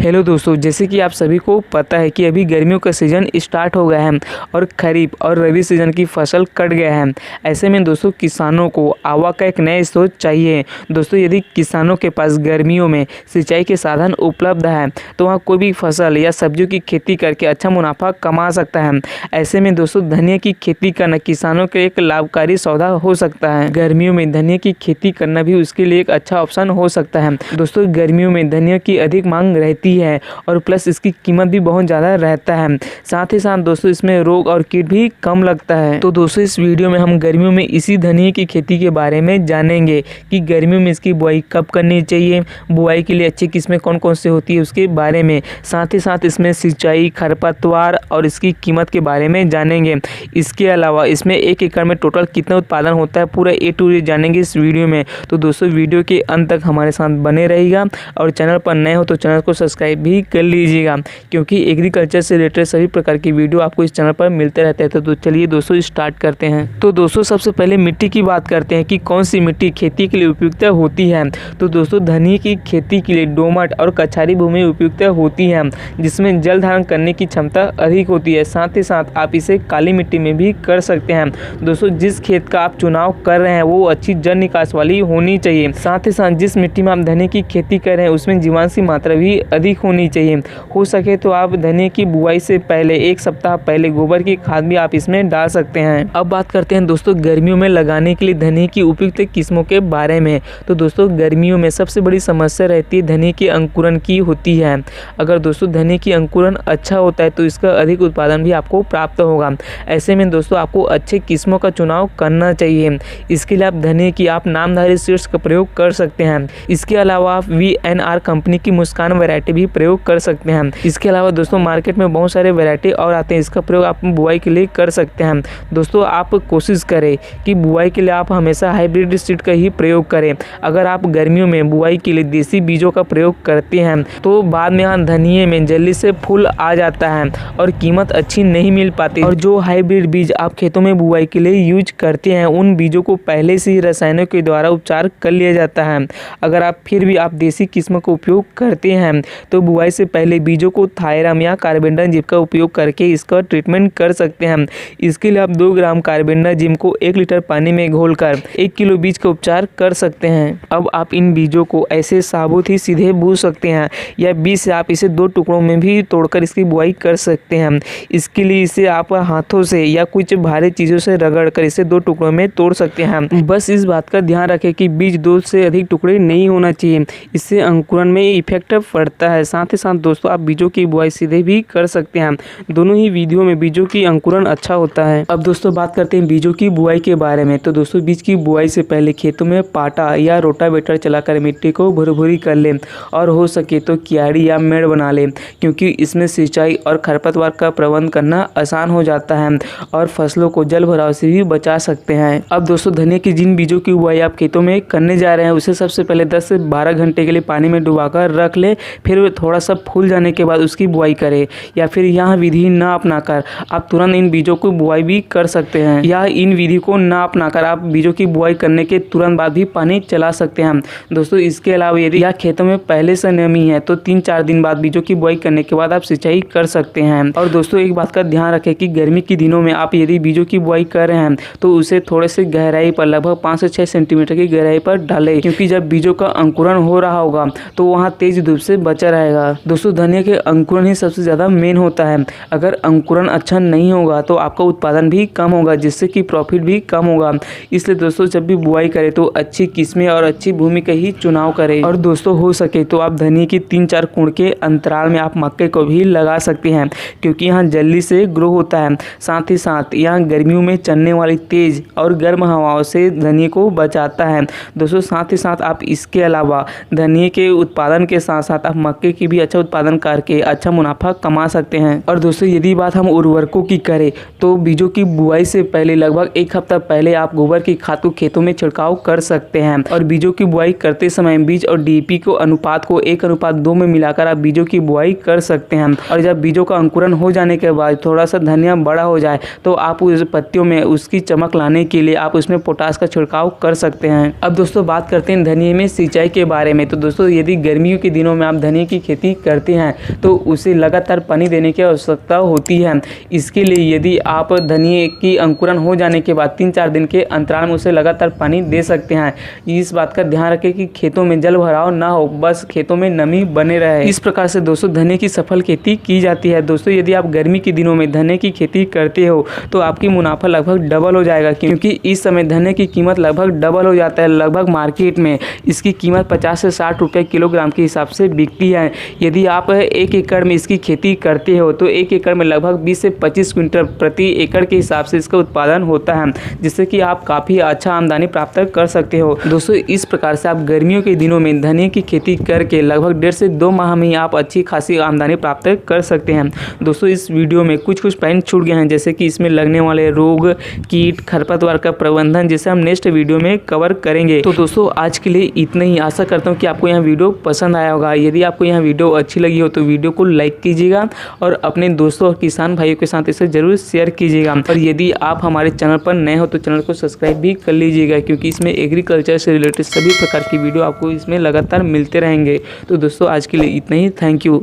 Hello दोस्तों, जैसे कि आप सभी को पता है कि अभी गर्मियों का सीज़न स्टार्ट हो गया है और खरीफ और रबी सीज़न की फसल कट गया है। ऐसे में दोस्तों किसानों को आवक का एक नया स्रोत चाहिए। दोस्तों यदि किसानों के पास गर्मियों में सिंचाई के साधन उपलब्ध है तो वहाँ कोई भी फसल या सब्जियों की खेती करके अच्छा मुनाफा कमा सकता है। ऐसे में दोस्तों धनिया की खेती करना किसानों के एक लाभकारी सौदा हो सकता है। गर्मियों में धनिया की खेती करना भी उसके लिए एक अच्छा ऑप्शन हो सकता है। दोस्तों गर्मियों में धनिया की अधिक मांग रहती है और प्लस इसकी कीमत भी बहुत ज़्यादा रहता है। साथ ही साथ दोस्तों इसमें रोग और कीट भी कम लगता है। तो दोस्तों इस वीडियो में हम गर्मियों में इसी धनिया की खेती के बारे में जानेंगे कि गर्मियों में इसकी बुआई कब करनी चाहिए, बुआई के लिए अच्छी किस्में कौन कौन से होती है उसके बारे में, साथ ही साथ इसमें सिंचाई, खरपतवार और इसकी कीमत के बारे में जानेंगे। इसके अलावा इसमें 1 एकड़ में टोटल कितना उत्पादन होता है पूरा A to Z जानेंगे इस वीडियो में। तो दोस्तों वीडियो के अंत तक हमारे साथ बने रहिएगा और चैनल पर नए हो तो चैनल को सब्सक्राइब भी कर लीजिएगा, क्योंकि एग्रीकल्चर से रिलेटेड सभी प्रकार की वीडियो आपको इस चैनल पर मिलते रहते हैं। तो चलिए दोस्तों स्टार्ट करते हैं। तो दोस्तों सबसे पहले मिट्टी की बात करते हैं कि कौन सी मिट्टी खेती के लिए उपयुक्त होती है। तो दोस्तों धनिया की खेती के लिए दोमट और कछारी भूमि उपयुक्त होती है, जिसमें जल धारण करने की क्षमता अधिक होती है। साथ ही साथ आप इसे काली मिट्टी में भी कर सकते हैं। दोस्तों जिस खेत का आप चुनाव कर रहे हैं वो अच्छी जल निकास वाली होनी चाहिए। साथ ही साथ जिस मिट्टी में आप धनिया की खेती कर रहे हैं उसमें जीवांश की मात्रा भी अधिक होनी चाहिए। हो सके तो आप धनिया की बुआई से पहले 1 सप्ताह पहले गोबर की खाद भी आप इसमें डाल सकते हैं। अब बात करते हैं दोस्तों गर्मियों में लगाने के लिए धनिया की उपयुक्त किस्मों के बारे में। तो दोस्तों गर्मियों में सबसे बड़ी समस्या रहती है धनिया के अंकुरन की होती है। अगर दोस्तों धनिया की अंकुरन अच्छा होता है तो इसका अधिक उत्पादन भी आपको प्राप्त होगा। ऐसे में दोस्तों आपको अच्छे किस्मों का चुनाव करना चाहिए। इसके लिए आप धनिया की आप नामधारी सीड्स का प्रयोग कर सकते हैं। इसके अलावा आप VNR कंपनी की मुस्कान वैरायटी भी प्रयोग कर सकते हैं। इसके अलावा दोस्तों मार्केट में बहुत सारे वैरायटी और आते हैं, इसका प्रयोग आप बुआई के लिए कर सकते हैं। दोस्तों आप कोशिश करें कि बुआई के लिए आप हमेशा हाइब्रिड सीड का ही प्रयोग करें। अगर आप गर्मियों में बुआई के लिए देसी बीजों का प्रयोग करते हैं तो बाद में यहाँ धनिये में जल्दी से फूल आ जाता है और कीमत अच्छी नहीं मिल पाती। और जो हाइब्रिड बीज आप खेतों में बुआई के लिए यूज करते हैं उन बीजों को पहले से ही रसायनों के द्वारा उपचार कर लिया जाता है। अगर आप फिर भी आप देसी किस्म का उपयोग करते हैं तो बुआई से पहले बीजों को थायरम या कार्बेंडाजिम का उपयोग करके इसका ट्रीटमेंट कर सकते हैं। इसके लिए आप 2 ग्राम कार्बेंडाजिम को 1 लीटर पानी में घोलकर 1 किलो बीज का उपचार कर सकते हैं। अब आप इन बीजों को ऐसे साबुत ही सीधे बो सकते हैं या बीज से आप इसे 2 टुकड़ों में भी तोड़कर इसकी बुआई कर सकते हैं। इसके लिए इसे आप हाथों से या कुछ भारी चीज़ों से रगड़कर इसे 2 टुकड़ों में तोड़ सकते हैं। बस इस बात का ध्यान रखें कि बीज 2 से अधिक टुकड़े नहीं होना चाहिए, इससे अंकुरन में इफेक्ट पड़ता है। साथ ही साथ दोस्तों आप बीजों की बुआई सीधे भी कर सकते हैं। दोनों ही विधियों में बीजों की अंकुरन अच्छा होता है। अब दोस्तों बात करते हैं बीजों की बुआई के बारे में। तो दोस्तों बीज की बुआई से पहले खेतों में पाटा या रोटावेटर चलाकर मिट्टी को भुरभुरी कर लें और हो सके तो क्यारी या मेड़ बना लें, क्योंकि इसमें सिंचाई और खरपतवार का प्रबंध करना आसान हो जाता है और फसलों को जल भराव से भी बचा सकते हैं। अब दोस्तों धनिया की जिन बीजों की बुआई आप खेतों में करने जा रहे हैं उसे सबसे पहले 10 से 12 घंटे के लिए पानी में डुबाकर रख ले, फिर थोड़ा सा फूल जाने के बाद उसकी बुआई करें। या फिर यह विधि न अपनाकर आप तुरंत इन बीजों को बुआई भी कर सकते हैं, या इन विधि को न अपनाकर आप बीजों की बुआई करने के तुरंत बाद भी पानी चला सकते हैं। दोस्तों इसके अलावा यदि यह खेतों में पहले से नमी है तो 3-4 दिन बाद बीजों की बुआई करने के बाद आप सिंचाई कर सकते हैं। और दोस्तों एक बात का ध्यान रखें कि गर्मी के दिनों में आप यदि बीजों की बुआई कर रहे हैं तो उसे थोड़े से गहराई पर लगभग 5 से 6 सेंटीमीटर की गहराई पर डालें, क्योंकि जब बीजों का अंकुरन हो रहा होगा तो वहाँ तेज धूप से बचा रहेगा। दोस्तों धनिया के अंकुरन ही सबसे ज़्यादा मेन होता है। अगर अंकुरन अच्छा नहीं होगा तो आपका उत्पादन भी कम होगा, जिससे कि प्रॉफिट भी कम होगा। इसलिए दोस्तों जब भी बुआई करें तो अच्छी किस्में और अच्छी भूमि का ही चुनाव करें। और दोस्तों हो सके तो आप धनिया की 3-4 कोण के अंतराल में आप मक्के को भी लगा सकते हैं, क्योंकि यहाँ जल्दी से ग्रो होता है। साथ ही साथ यहाँ गर्मियों में चलने वाली तेज और गर्म हवाओं से धनिया को बचाता है। दोस्तों साथ ही साथ आप इसके अलावा धनिया के उत्पादन के साथ साथ आप मक्के की भी अच्छा उत्पादन करके अच्छा मुनाफा कमा सकते हैं। और दोस्तों यदि बात हम उर्वरकों की करें तो बीजों की बुआई से पहले लगभग 1 हफ्ता पहले आप गोबर की खाद को खेतों में छिड़काव कर सकते हैं। और बीजों की बुआई करते समय बीज और DAP को अनुपात को 1:2 में मिलाकर आप बीजों की बुआई कर सकते हैं। और जब बीजों का अंकुरन हो जाने के बाद थोड़ा सा धनिया बड़ा हो जाए तो आप उस पत्तियों में उसकी चमक लाने के लिए आप उसमें पोटास का छिड़काव कर सकते हैं। अब दोस्तों बात करते हैं धनिया में सिंचाई के बारे में। तो दोस्तों यदि गर्मियों के दिनों में आप धनिया की खेती करते हैं तो उसे लगातार पानी देने की आवश्यकता होती है। इसके लिए यदि आप धनिए की अंकुरण हो जाने के बाद 3-4 दिन के अंतराल में उसे लगातार पानी दे सकते हैं। इस बात का ध्यान रखें कि खेतों में जल भराव ना हो, बस खेतों में नमी बने रहे। इस प्रकार से दोस्तों धनिए की सफल खेती की जाती है। दोस्तों यदि आप गर्मी के दिनों में धनिए की खेती करते हो तो आपकी मुनाफा लगभग डबल हो जाएगा, क्योंकि इस समय धनिए की कीमत लगभग डबल हो जाता है। लगभग मार्केट में इसकी कीमत 50 से 60 रुपये किलोग्राम के हिसाब से बिकती है। यदि आप 1 एकड़ में इसकी खेती करते हो तो 1 एकड़ में लगभग 20 से 25 क्विंटल प्रति एकड़ के हिसाब से इसका उत्पादन होता है, जिससे कि आप काफ़ी अच्छा आमदनी प्राप्त कर सकते हो। दोस्तों इस प्रकार से आप गर्मियों के दिनों में धनिए की खेती करके लगभग 1.5 से 2 माह में ही आप अच्छी खासी आमदनी प्राप्त कर सकते हैं। दोस्तों इस वीडियो में कुछ पॉइंट छूट गए हैं, जैसे कि इसमें लगने वाले रोग, कीट, खरपतवार का प्रबंधन, जिसे हम नेक्स्ट वीडियो में कवर करेंगे। तो दोस्तों आज के लिए इतना ही। आशा करता हूँ कि आपको यह वीडियो पसंद आया होगा। यदि आपको यह वीडियो अच्छी लगी हो तो वीडियो को लाइक कीजिएगा और अपने दोस्तों और किसान भाइयों के साथ इसे जरूर शेयर कीजिएगा। और यदि आप हमारे चैनल पर नए हो तो चैनल को सब्सक्राइब भी कर लीजिएगा, क्योंकि इसमें एग्रीकल्चर से रिलेटेड सभी प्रकार की वीडियो आपको इसमें लगातार मिलते रहेंगे। तो दोस्तों आज के लिए इतना ही। Thank you.